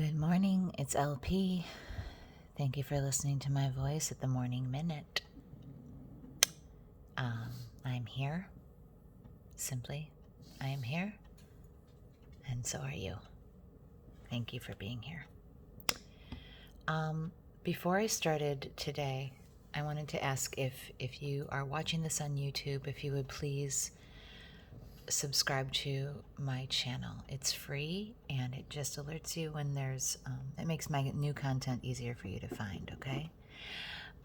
Good morning, it's LP. Thank you for listening to my voice at the morning minute. I'm here. Simply, I am here. And so are you. Thank you for being here. Before I started today, I wanted to ask if you are watching this on YouTube, if you would please subscribe to my channel. It's free and it just alerts you when there's it makes my new content easier for you to find. Okay,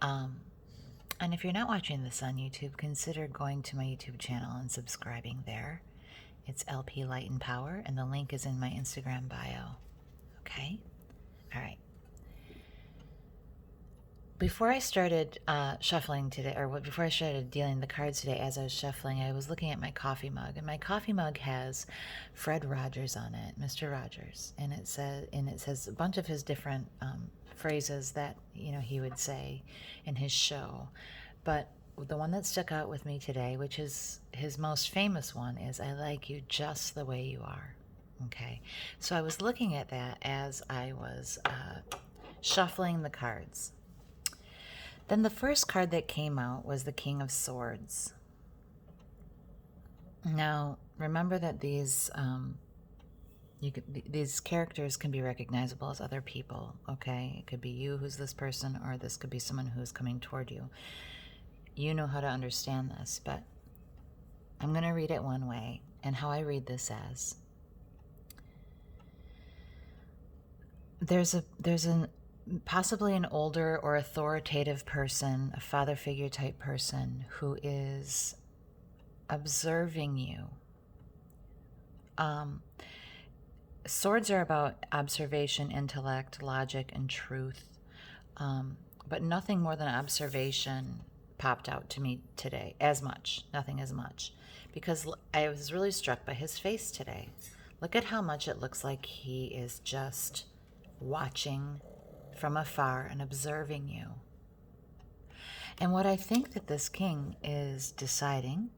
and if you're not watching this on YouTube, consider going to my YouTube channel and subscribing there. It's LP-Light&Power, and the link is in my Instagram bio. Okay, all right. Before I started shuffling today, or before I started dealing the cards today, as I was shuffling, I was looking at my coffee mug, and my coffee mug has Fred Rogers on it, Mr. Rogers, and it says a bunch of his different phrases that he would say in his show, but the one that stuck out with me today, which is his most famous one, is "I like you just the way you are." Okay, so I was looking at that as I was shuffling the cards. Then the first card that came out was the King of Swords. Now, remember that these characters can be recognizable as other people, okay? It could be you who's this person, or this could be someone who's coming toward you. You know how to understand this, but I'm going to read it one way, and how I read this as there's possibly an older or authoritative person, a father figure type person, who is observing you. Swords are about observation, intellect, logic, and truth, but nothing more than observation popped out to me today, nothing as much, because I was really struck by his face today. Look at how much it looks like he is just watching from afar and observing you. And what I think that this king is deciding,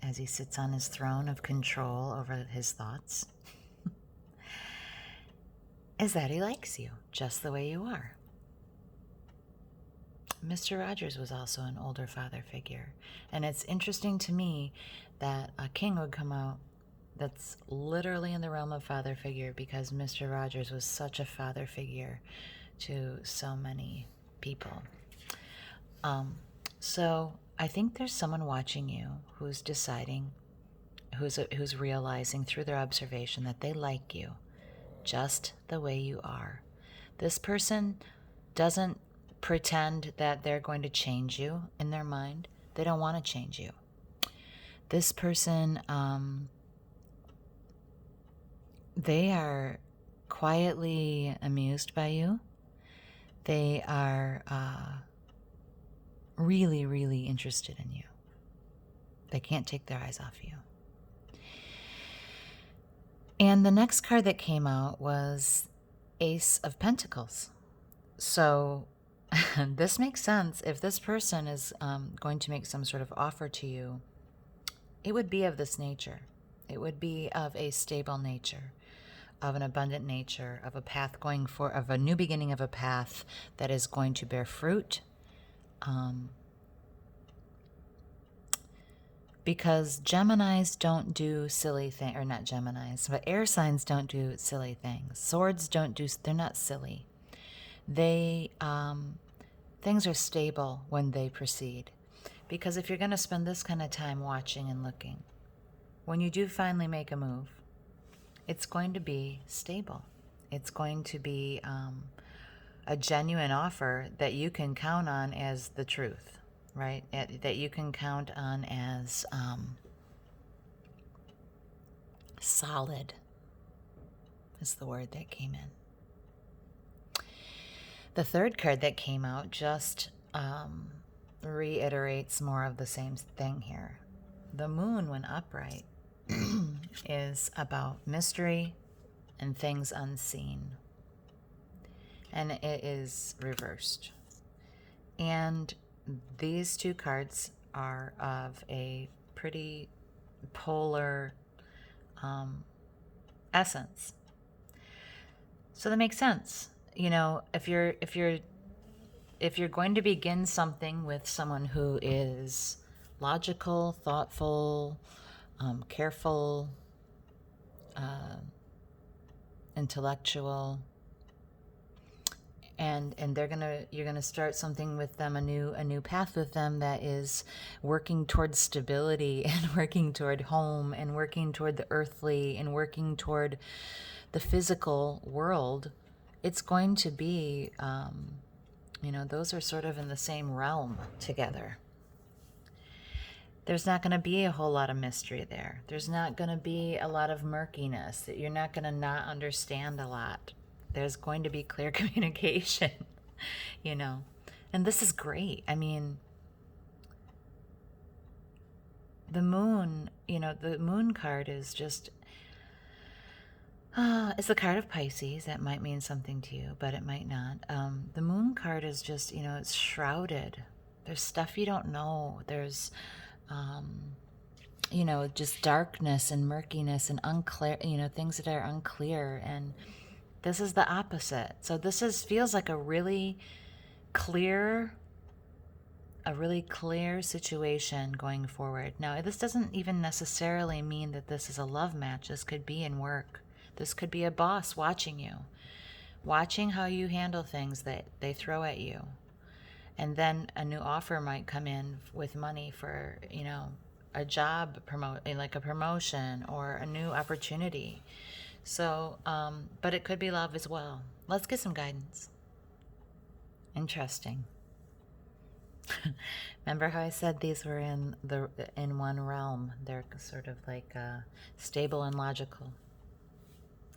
as he sits on his throne of control over his thoughts, is that he likes you just the way you are. Mr. Rogers was also an older father figure, and it's interesting to me that a king would come out that's literally in the realm of father figure, because Mr. Rogers was such a father figure to so many people. So I think there's someone watching you who's deciding, who's realizing through their observation that they like you just the way you are. This person doesn't pretend that they're going to change you in their mind. They don't want to change you. This person, they are quietly amused by you. They are really, really interested in you. They can't take their eyes off you. And the next card that came out was Ace of Pentacles. So this makes sense. If this person is going to make some sort of offer to you, it would be of this nature. It would be of a stable nature, of an abundant nature, of a path of a new beginning, of a path that is going to bear fruit. Because Geminis don't do silly things, or not Geminis, but air signs don't do silly things. Swords they're not silly. Things are stable when they proceed. Because if you're going to spend this kind of time watching and looking, when you do finally make a move, it's going to be stable. It's going to be a genuine offer that you can count on as the truth, right? That you can count on as solid is the word that came in. The third card that came out just reiterates more of the same thing here. The moon, when upright, is about mystery and things unseen. And it is reversed. And these two cards are of a pretty polar essence. So that makes sense. You know, if you're going to begin something with someone who is logical, thoughtful, careful, intellectual, and you're gonna start something with them, a new path with them that is working toward stability and working toward home and working toward the earthly and working toward the physical world. It's going to be those are sort of in the same realm together. There's not going to be a whole lot of mystery there. There's not going to be a lot of murkiness, that you're not going to not understand a lot. There's going to be clear communication, you know. And this is great. I mean, the moon, the moon card is just, it's the card of Pisces. That might mean something to you, but it might not. The moon card is just, it's shrouded. There's stuff you don't know. There's, just darkness and murkiness and unclear, things that are unclear. And this is the opposite. So feels like a really clear situation going forward. Now, this doesn't even necessarily mean that this is a love match. This could be in work. This could be a boss watching you, watching how you handle things that they throw at you. And then a new offer might come in with money for, a job like a promotion or a new opportunity. So, but it could be love as well. Let's get some guidance. Interesting. Remember how I said these were in one realm? They're sort of like stable and logical,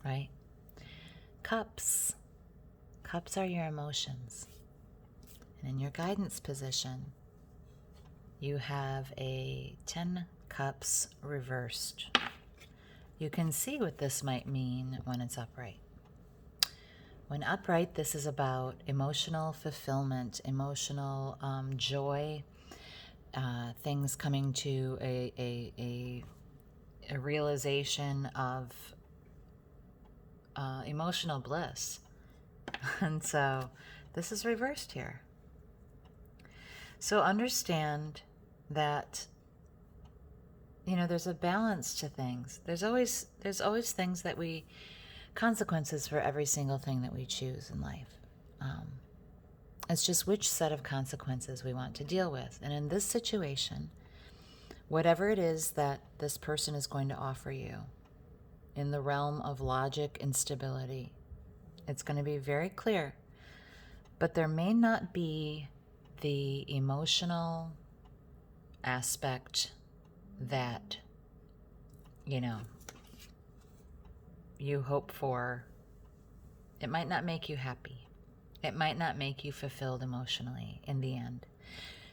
right? Cups. Cups are your emotions. And in your guidance position, you have a 10 cups reversed. You can see what this might mean when it's upright. When upright, this is about emotional fulfillment, emotional joy, things coming to a realization of emotional bliss. And so this is reversed here. So understand that there's a balance to things. There's always things that consequences for every single thing that we choose in life. It's just which set of consequences we want to deal with. And in this situation, whatever it is that this person is going to offer you in the realm of logic and stability, it's going to be very clear. But there may not be the emotional aspect that you hope for. It might not make you happy. It might not make you fulfilled emotionally in the end.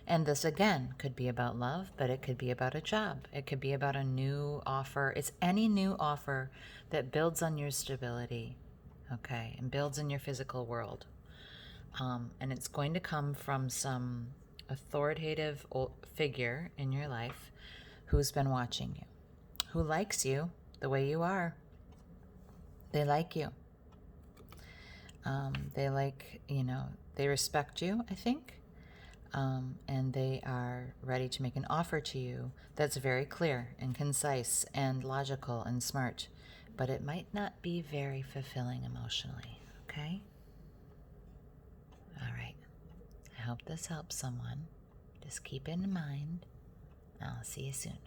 And this again could be about love, but it could be about a job. It could be about a new offer. It's any new offer that builds on your stability, okay, and builds in your physical world. And it's going to come from some authoritative figure in your life who's been watching you, who likes you the way you are. They like you. They respect you, I think. And they are ready to make an offer to you that's very clear and concise and logical and smart. But it might not be very fulfilling emotionally, okay? All right. I hope this helps someone. Just keep it in mind. I'll see you soon.